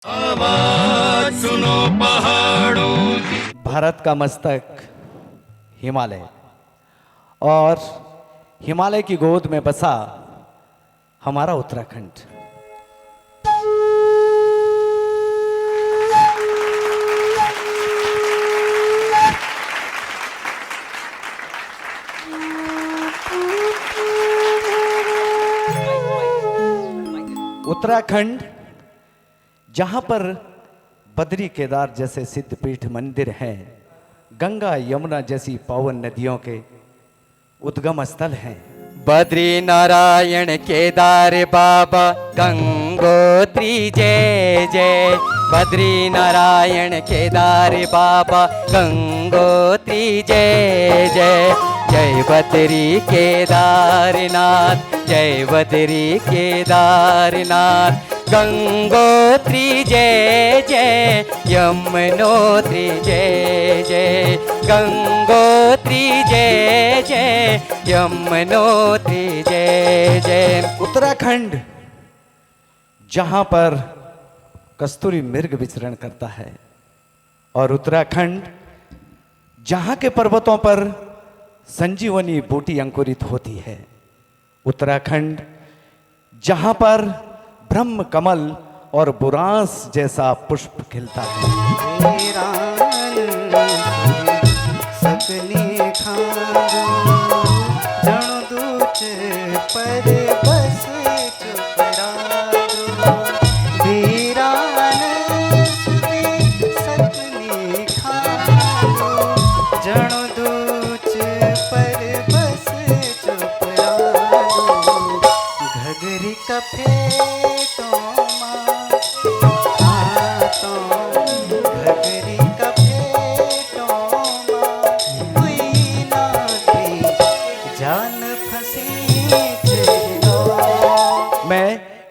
आवाज सुनो पहाड़ों की। भारत का मस्तक हिमालय और हिमालय की गोद में बसा हमारा उत्तराखंड। उत्तराखंड जहां पर बद्री केदार जैसे सिद्धपीठ मंदिर हैं, गंगा यमुना जैसी पावन नदियों के उद्गम स्थल हैं। बद्री नारायण केदार बाबा गंगोत्री जय जय। बद्री नारायण केदार बाबा गंगोत्री जय जय। जय बद्री केदारनाथ जय बद्री केदारनाथ। गंगोत्री जय जय यमुनोत्री जय जय। गंगोत्री जय जय यमुनोत्री जय जय। उत्तराखंड जहां पर कस्तूरी मृग विचरण करता है और उत्तराखंड जहां के पर्वतों पर संजीवनी बूटी अंकुरित होती है। उत्तराखंड जहां पर ब्रह्म कमल और बुरांस जैसा पुष्प खिलता है।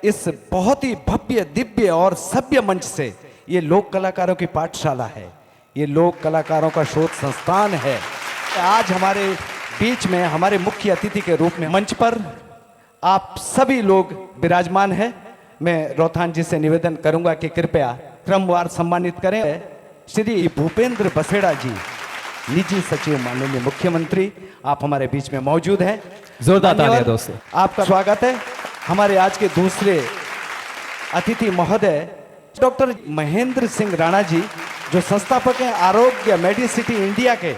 इस बहुत ही भव्य दिव्य और सभ्य मंच से, ये लोक कलाकारों की पाठशाला है, ये लोक कलाकारों का शोध संस्थान है। आज हमारे बीच में हमारे मुख्य अतिथि के रूप में मंच पर आप सभी लोग विराजमान हैं। मैं रोहतान जी से निवेदन करूंगा कि कृपया क्रमवार सम्मानित करें। श्री भूपेंद्र बसेड़ा जी, निजी सचिव माननीय मुख्यमंत्री, आप हमारे बीच में मौजूद हैं। जोरदार तालियां दोस्तों, आपका स्वागत है। हमारे आज के दूसरे अतिथि महोदय डॉक्टर महेंद्र सिंह राणा जी, जो संस्थापक हैं आरोग्य मेडिसिटी इंडिया के,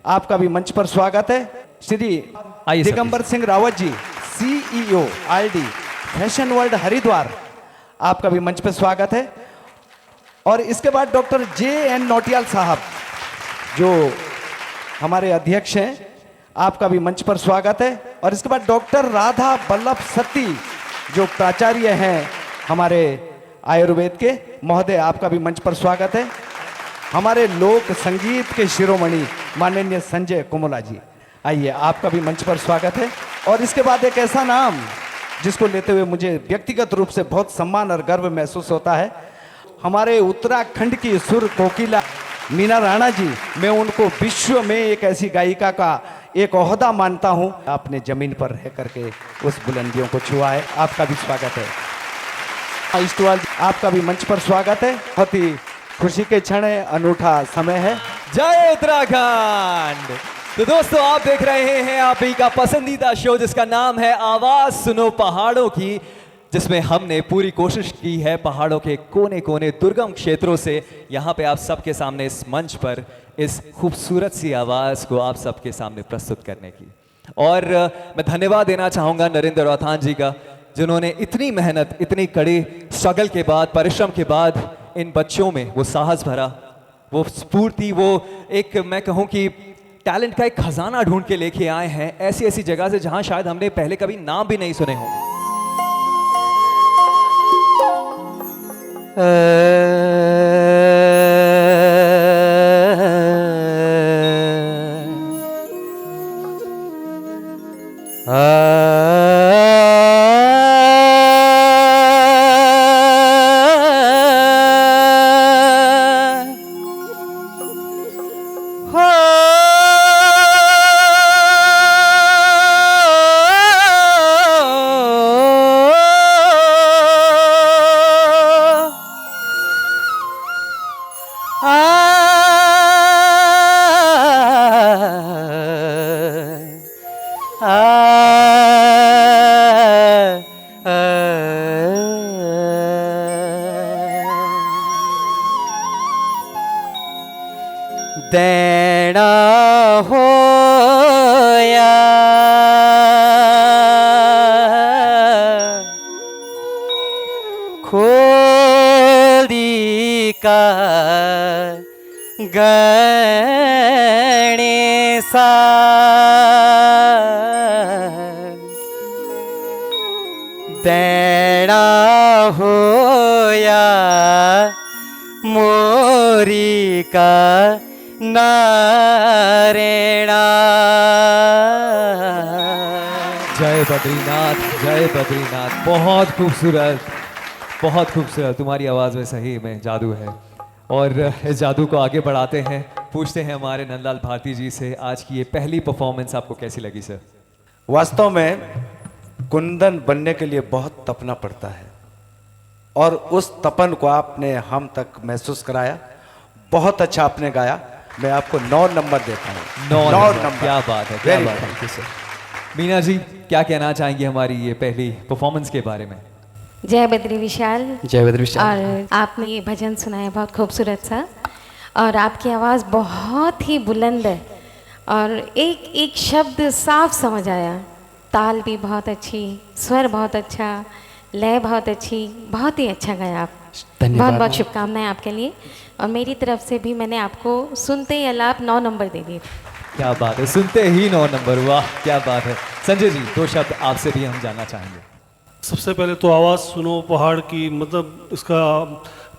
आपका भी मंच पर स्वागत है। Shri Digambar Singh Rawat ji, CEO RD fashion world Haridwar, आपका भी मंच पर स्वागत है। और इसके बाद डॉक्टर JN नौटियाल साहब, जो हमारे अध्यक्ष हैं, आपका भी मंच पर स्वागत है। और इसके बाद डॉक्टर राधा बल्लभ सत्ती, जो प्राचार्य हैं हमारे आयुर्वेद के, महोदय आपका भी मंच पर स्वागत है। हमारे लोक संगीत के शिरोमणि माननीय संजय कुमला जी, आइए आपका भी मंच पर स्वागत है। और इसके बाद एक ऐसा नाम जिसको लेते हुए मुझे व्यक्तिगत रूप से बहुत सम्मान और गर्व महसूस होता है, हमारे उत्तराखंड की सुर कोकिला मीना राणा जी। मैं उनको विश्व में एक ऐसी गायिका का एक ओहदा मानता हूं। आपने जमीन पर रह करके उस बुलंदियों को छुआ है, आपका भी स्वागत है। इस्टवाल जी, आपका भी मंच पर स्वागत है। बहुत ही खुशी के क्षण है, अनूठा समय है। जय उत्तराखंड। तो दोस्तों, आप देख रहे हैं आप ही का पसंदीदा शो, जिसका नाम है आवाज सुनो पहाड़ों की, जिसमें हमने पूरी कोशिश की है पहाड़ों के कोने कोने दुर्गम क्षेत्रों से यहाँ पे आप सबके सामने इस मंच पर इस खूबसूरत सी आवाज़ को आप सबके सामने प्रस्तुत करने की। और मैं धन्यवाद देना चाहूँगा नरेंद्र रोहतान जी का, जिन्होंने इतनी मेहनत, इतनी कड़ी स्ट्रगल के बाद, परिश्रम के बाद इन बच्चों में वो साहस भरा, वो स्फूर्ति, वो एक, मैं कहूँ कि टैलेंट का एक खजाना ढूंढ के लेके आए हैं ऐसी ऐसी जगह से जहाँ शायद हमने पहले कभी नाम भी नहीं सुने होंगे। देना होया खोल दी का गणेशा देना होया मोरी का नारेणा। जय बद्रीनाथ, जय बद्रीनाथ। बहुत खूबसूरत, बहुत खूबसूरत। तुम्हारी आवाज़ में सही में जादू है। और इस जादू को आगे बढ़ाते हैं, पूछते हैं हमारे नंदलाल भारती जी से, आज की ये पहली परफॉर्मेंस आपको कैसी लगी सर? वास्तव में कुंदन बनने के लिए बहुत तपना पड़ता है और उस तपन को आपने हम तक महसूस कराया। बहुत अच्छा आपने गाया। मैं आपको 9 नंबर देता हूँ। 9 नंबर। क्या बात है, क्या Very बात good. है सर। मीना जी क्या कहना चाहेंगी हमारी ये पहली परफॉर्मेंस के बारे में? जय बद्री विशाल। जय बद्री विशाल। और आपने ये भजन सुनाया बहुत खूबसूरत सा, और आपकी आवाज़ बहुत ही बुलंद है और एक एक शब्द साफ समझ आया। ताल भी बहुत अच्छी, स्वर बहुत अच्छा, लय बहुत अच्छी, बहुत ही अच्छा गाया आप। धन्यवाद। बहुत बहुत शुभकामनाएं आपके लिए। और मेरी तरफ से भी मैंने आपको सुनते ही अलाप 9 नंबर दे दिए। क्या बात है, सुनते ही 9 नंबर। वाह क्या बात है। संजय जी 2 शब्द आपसे भी हम जानना चाहेंगे। सबसे पहले तो आवाज़ सुनो पहाड़ की, मतलब इसका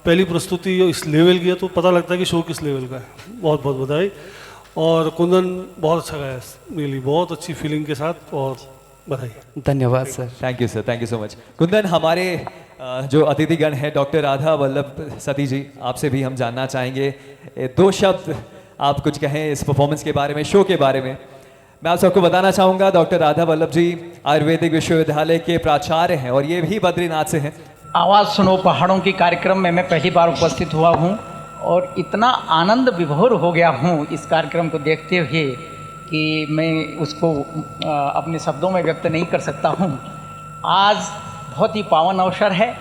पहली प्रस्तुति इस लेवल की है तो पता लगता है कि शो किस लेवल का है। बहुत बहुत बधाई। और कुंदन बहुत अच्छा गाया, रियली बहुत अच्छी फीलिंग के साथ, और बधाई। धन्यवाद sir. Thank you sir, thank you so much. Kundan, हमारे जो अतिथिगण है डॉक्टर राधा वल्लभ सती जी, आपसे भी हम जानना चाहेंगे 2 शब्द आप कुछ कहें इस परफॉर्मेंस के बारे में, शो के बारे में। मैं आप सबको बताना चाहूँगा डॉक्टर राधा वल्लभ जी आयुर्वेदिक विश्वविद्यालय के प्राचार्य हैं और ये भी बद्रीनाथ से हैं। आवाज़ सुनो पहाड़ों की कार्यक्रम में मैं पहली बार उपस्थित हुआ हूँ और इतना आनंद विभोर हो गया हूँ इस कार्यक्रम को देखते हुए कि मैं उसको अपने शब्दों में व्यक्त नहीं कर सकता हूँ। आज बहुत ही पावन अवसर है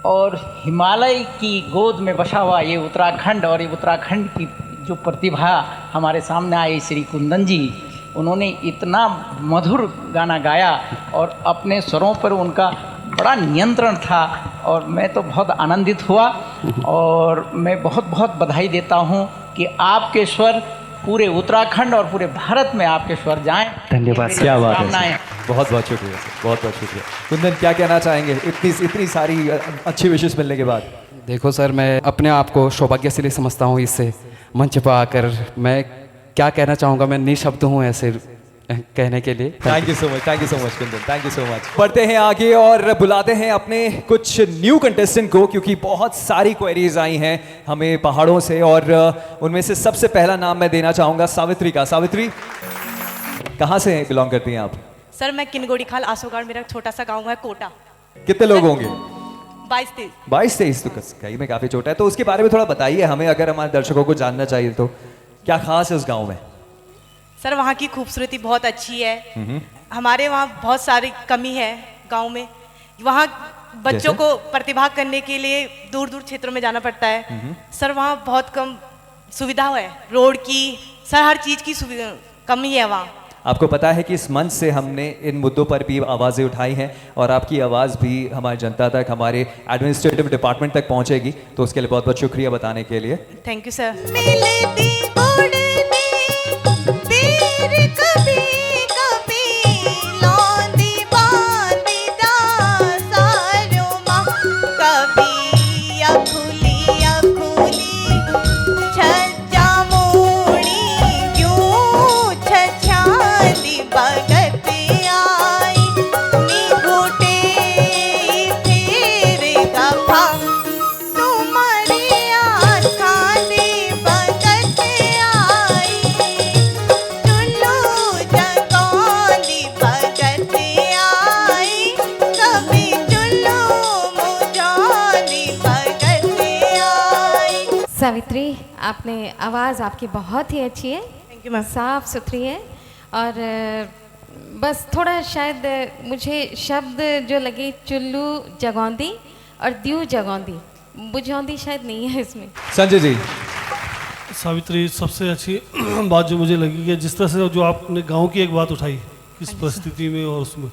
और हिमालय की गोद में बसा हुआ ये उत्तराखंड, और ये उत्तराखंड की जो प्रतिभा हमारे सामने आई श्री कुंदन जी, उन्होंने इतना मधुर गाना गाया और अपने स्वरों पर उनका बड़ा नियंत्रण था और मैं तो बहुत आनंदित हुआ। और मैं बहुत बहुत बधाई देता हूँ कि आपके स्वर पूरे उत्तराखंड और पूरे भारत में आपके स्वर जाएं। धन्यवाद। मेरी क्या बात है शुभकामनाएं। सर। बहुत बहुत शुक्रिया सर, बहुत बहुत शुक्रिया। कुंदन क्या कहना चाहेंगे इतनी सारी अच्छी विशेष मिलने के बाद? देखो सर, मैं अपने आप को सौभाग्यशाली समझता हूँ इससे मंच पर आकर। मैं क्या कहना चाहूँगा, मैं निशब्द हूँ ऐसे कहने के लिए। Thank you so much, thank you so much Kundan, thank you so much. बढ़ते हैं आगे और बुलाते हैं अपने कुछ न्यू कंटेस्टेंट को, क्योंकि बहुत सारी क्वेरीज आई हैं हमें पहाड़ों से और उनमें से सबसे पहला नाम मैं देना चाहूँगा सावित्री का। सावित्री, कहाँ से बिलोंग करती हैं आप? सर मैं किनगोड़ी खाल आसोगाड़, मेरा छोटा सा गांव है कोटा। कितने लोग होंगे? 22-23। 22-23 तो कहीं में काफ़ी छोटा है, तो उसके बारे में थोड़ा बताइए हमें, अगर हमारे दर्शकों को जानना चाहिए तो। क्या खास है उस गाँव में? सर वहाँ की खूबसूरती बहुत अच्छी है। हमारे वहाँ बहुत सारी कमी है गांव में। वहाँ बच्चों जैसे? को प्रतिभा करने के लिए दूर दूर क्षेत्रों में जाना पड़ता है। सर वहाँ बहुत कम सुविधा है, रोड की, सर हर चीज़ की सुविधा कमी है वहाँ। आपको पता है कि इस मंच से हमने इन मुद्दों पर भी आवाज़ें उठाई हैं और आपकी आवाज़ भी हमारी जनता तक, हमारे एडमिनिस्ट्रेटिव डिपार्टमेंट तक पहुंचेगी, तो उसके लिए बहुत बहुत शुक्रिया बताने के लिए। Thank you sir. सावित्री, आपने आवाज़ आपकी बहुत ही अच्छी है। Thank you ma'am. साफ सुथरी है और बस थोड़ा शायद मुझे शब्द जो लगे चुल्लू जगौंदी और द्यू जगौंदी, बुझौंदी शायद नहीं है इसमें। संजय जी, सावित्री, सबसे अच्छी बात जो मुझे लगी कि जिस तरह से जो आपने गांव की एक बात उठाई इस परिस्थिति में और उसमें,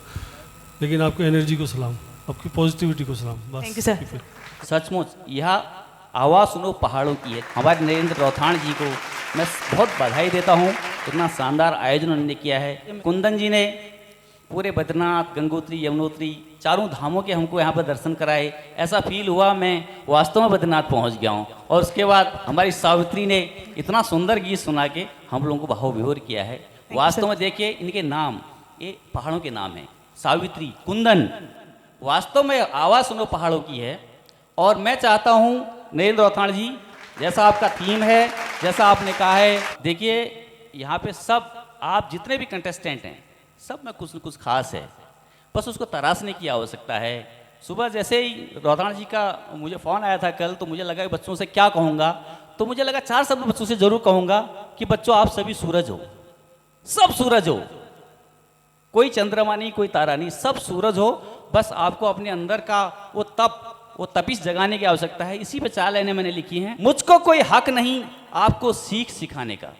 लेकिन आपकी एनर्जी को सलाम, आपकी पॉजिटिविटी को सलाम। बस Thank you, sir. keep it. सचमुच यह आवाज़ सुनो पहाड़ों की है। हमारे नरेंद्र रौथाण जी को मैं बहुत बधाई देता हूँ, इतना शानदार आयोजन उन्होंने किया है। कुंदन जी ने पूरे बद्रीनाथ, गंगोत्री, यमुनोत्री चारों धामों के हमको यहाँ पर दर्शन कराए। ऐसा फील हुआ मैं वास्तव में बद्रीनाथ पहुँच गया हूँ। और उसके बाद हमारी सावित्री ने इतना सुंदर गीत सुना के हम लोगों को भाव विभोर किया है। वास्तव में देखिए इनके नाम ये पहाड़ों के नाम हैं, सावित्री, कुंदन, वास्तव में आवाज़ सुनो पहाड़ों की है। और मैं चाहता हूँ नरेंद्र रौथाण जी, जैसा आपका थीम है, जैसा आपने कहा है, देखिए यहाँ पे सब आप जितने भी कंटेस्टेंट हैं सब में कुछ न कुछ खास है, बस उसको तराशने की आवश्यकता है। सुबह जैसे ही रौथाण जी का मुझे फ़ोन आया था कल, तो मुझे लगा कि बच्चों से क्या कहूँगा, तो मुझे लगा 4 शब्द बच्चों से ज़रूर कहूँगा कि बच्चों आप सभी सूरज हो, सब सूरज हो, कोई चंद्रमा नहीं, कोई तारा नहीं, सब सूरज हो। बस आपको अपने अंदर का वो तपिश जगाने की आवश्यकता है। इसी पे 4 लाइनें मैंने लिखी हैं। मुझको कोई हक नहीं आपको सीख सिखाने का,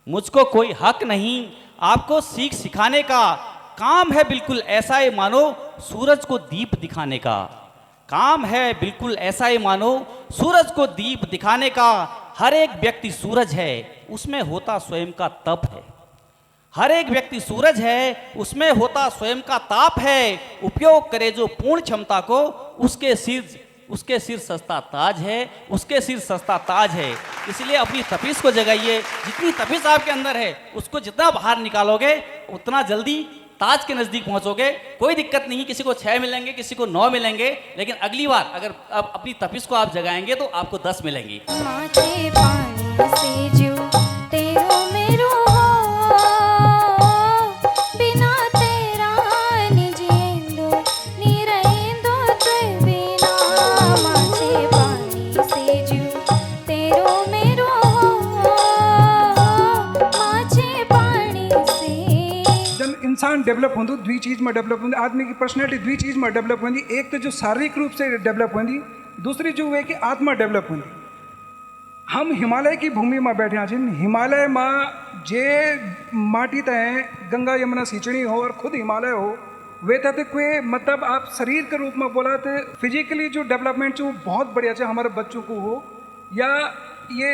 मुझको कोई हक नहीं आपको सीख सिखाने का, काम है बिल्कुल ऐसा ही मानो सूरज को दीप दिखाने का, काम है बिल्कुल ऐसा ही मानो सूरज को दीप दिखाने का। हर एक व्यक्ति सूरज है, उसमें होता स्वयं का तप है, हर एक व्यक्ति सूरज है, उसमें होता स्वयं का ताप है। उपयोग करे जो पूर्ण क्षमता को, उसके सिर सस्ता ताज है, उसके सिर सस्ता ताज है। इसलिए अपनी तपिश को जगाइए, जितनी तपिश आपके अंदर है उसको जितना बाहर निकालोगे उतना जल्दी ताज के नज़दीक पहुंचोगे। कोई दिक्कत नहीं, किसी को 6 मिलेंगे, किसी को 9 मिलेंगे, लेकिन अगली बार अगर आप अपनी तपिश को आप जगाएंगे तो आपको 10 मिलेंगी। माथे पानी से जो तेरो मेरो हो, बिना तेरा निजेंदो निरेंदो ते बिना। माथे पानी से जो तेरो मेरो हो, माथे पानी से। जब इंसान डेवलप होंदो, द्वि चीज़ में डेवलप होंदी, आदमी की पर्सनैलिटी द्वि चीज़ में डेवलप होंदी। एक तो जो शारीरिक रूप से डेवलप होंदी, दूसरी जो है कि आत्मा डेवलप होंदी। हम हिमालय की भूमि में बैठे हैं, हिमालय में जे माटी तय गंगा यमुना सींचनी हो और खुद हिमालय हो, वे तो कोई मतलब आप शरीर के रूप में बोला तो फिजिकली जो डेवलपमेंट वो बहुत बढ़िया है, हमारे बच्चों को हो या ये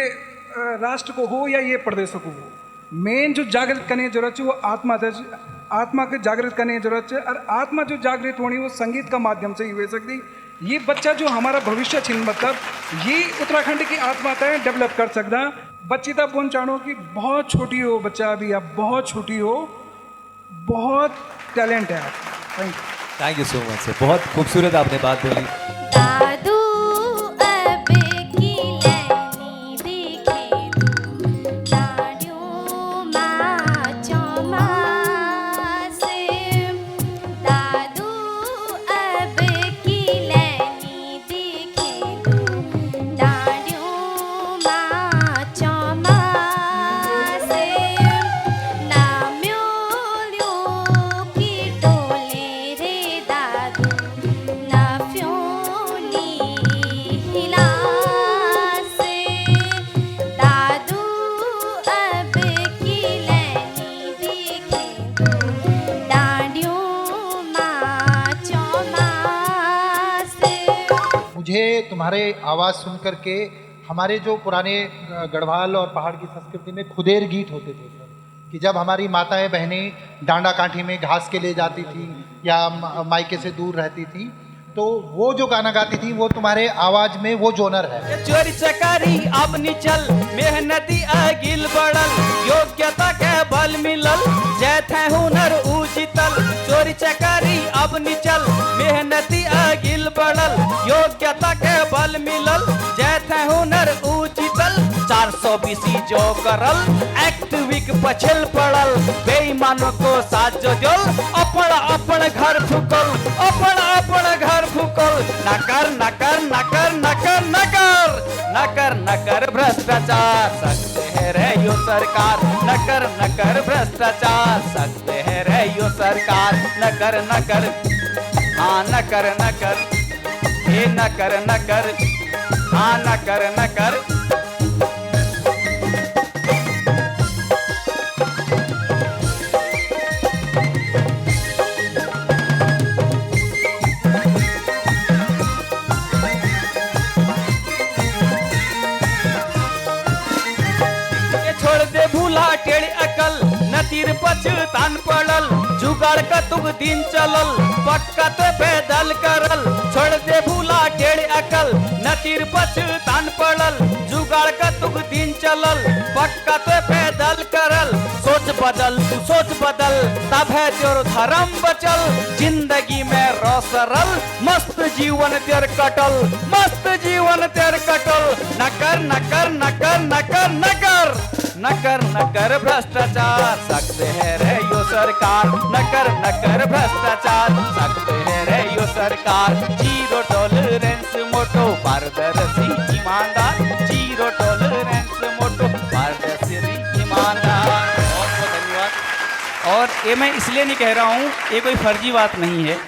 राष्ट्र को हो या ये प्रदेशों को हो। मेन जो जागृत करने की जरूरत है वो आत्मा के जागृत करने की जरूरत है। और आत्मा जो जागृत होनी वो संगीत का माध्यम से ही हो सकती। ये बच्चा जो हमारा भविष्य छिन, मतलब ये उत्तराखंड की आत्मा तय डेवलप कर सकता। बच्ची तक बोन चाहो कि बहुत छोटी हो, बच्चा अभी आप बहुत छोटी हो, बहुत टैलेंट है आप। Thank you so much sir, बहुत खूबसूरत आपने बात बोली। दादू अब की लैनी दिखे तू, दाड़ियों माँ चौमा से। दादू अब की लैनी दिखे तू, दाड़ियों माँ चौमा से। नाम्योलियों की टोले रे दादू, नाफ्योनी हिला से। दादू अब की लैनी दिखे तू, डांडियों माँ चौमा से। मुझे तुम्हारे आवाज़ सुन करके हमारे जो पुराने गढ़वाल और पहाड़ की संस्कृति में खुदेर गीत होते थे सर, कि जब हमारी माताएं बहनें डांडा काठी में घास के ले जाती थी या मायके से दूर रहती थी, तो वो जो गाना गाती थी वो तुम्हारे आवाज़ में वो जोनर है। चोरी चकारी अपनी चल, मेहनती अगिल बढ़ल, योग्यता के बल मिलल, जैथ हुनर उजितल। चोरी चकारी अपनी चल, मेहनती अगिल बढ़ल, योग्यता के बल मिलल, जैथ हुनर उजितल। 420 जो करल, एक्ट विक पछल पड़ल, बेईमानों को साथ जो जोल, अपन घर फुकल, अपन घर फुकल। नकर नकर नकर नकर नकर नकर नकर भ्रष्टाचार, सकते है रे यो सरकार। नकर नकर भ्रष्टाचार, सकते है रे यो सरकार। नकर नकर हाँ नकर नकर, हे नकर नकर हाँ नकर नकर। नतीर पछतान पड़ल जुगाड़ का तुग दिन चलल पक्का तो पैदल करल छोड़ दे भूला टेढ़ अकल नतीर पछतान पड़ल जुगाड़ का तुग दिन चलल पक्का तो पैदल करल सोच बदल तू सोच बदल तब है तेर धर्म बचल जिंदगी में रो सरल मस्त जीवन तेर कटल मस्त जीवन तेर कटल नकर नकर नकर नकर नकर नकर नकर भ्रष्टाचार सकते हैं रे यो सरकार नकर नकर भ्रष्टाचार सकते हैं रे यो सरकार जीरो टॉलरेंस मोटो पारदर्शी ईमानदार जीरो टॉलरेंस मोटो पारदर्शी ईमानदार। बहुत बहुत धन्यवाद। और ये मैं इसलिए नहीं कह रहा हूँ ये कोई फर्जी बात नहीं है।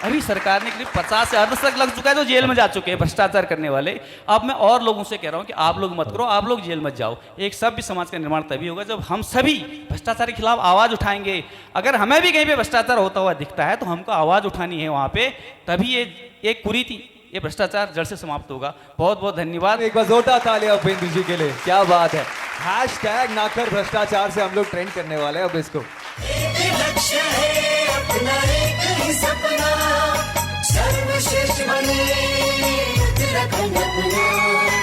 अभी सरकार ने करीब 50 से अर्ध तक लग चुका है जो जेल में जा चुके हैं भ्रष्टाचार करने वाले। अब मैं और लोगों से कह रहा हूँ कि आप लोग मत करो, आप लोग जेल मत जाओ। एक सभ्य समाज का निर्माण तभी होगा जब हम सभी भ्रष्टाचार के खिलाफ आवाज़ उठाएंगे। अगर हमें भी कहीं पे भ्रष्टाचार होता हुआ दिखता है तो हमको आवाज़ उठानी है वहाँ पे, तभी ये एक कुरीति ये भ्रष्टाचार जड़ से समाप्त होगा। बहुत बहुत धन्यवाद। एक बार जोरदार तालियां उपेंद्र जी के लिए, क्या बात है। हैशटैग नाकर भ्रष्टाचार से हम लोग ट्रेंड करने वाले हैं अब इसको। लक्ष्य है अपना एक ही सपना सर्वश्रेष्ठ बने उत्तराखंड अपना।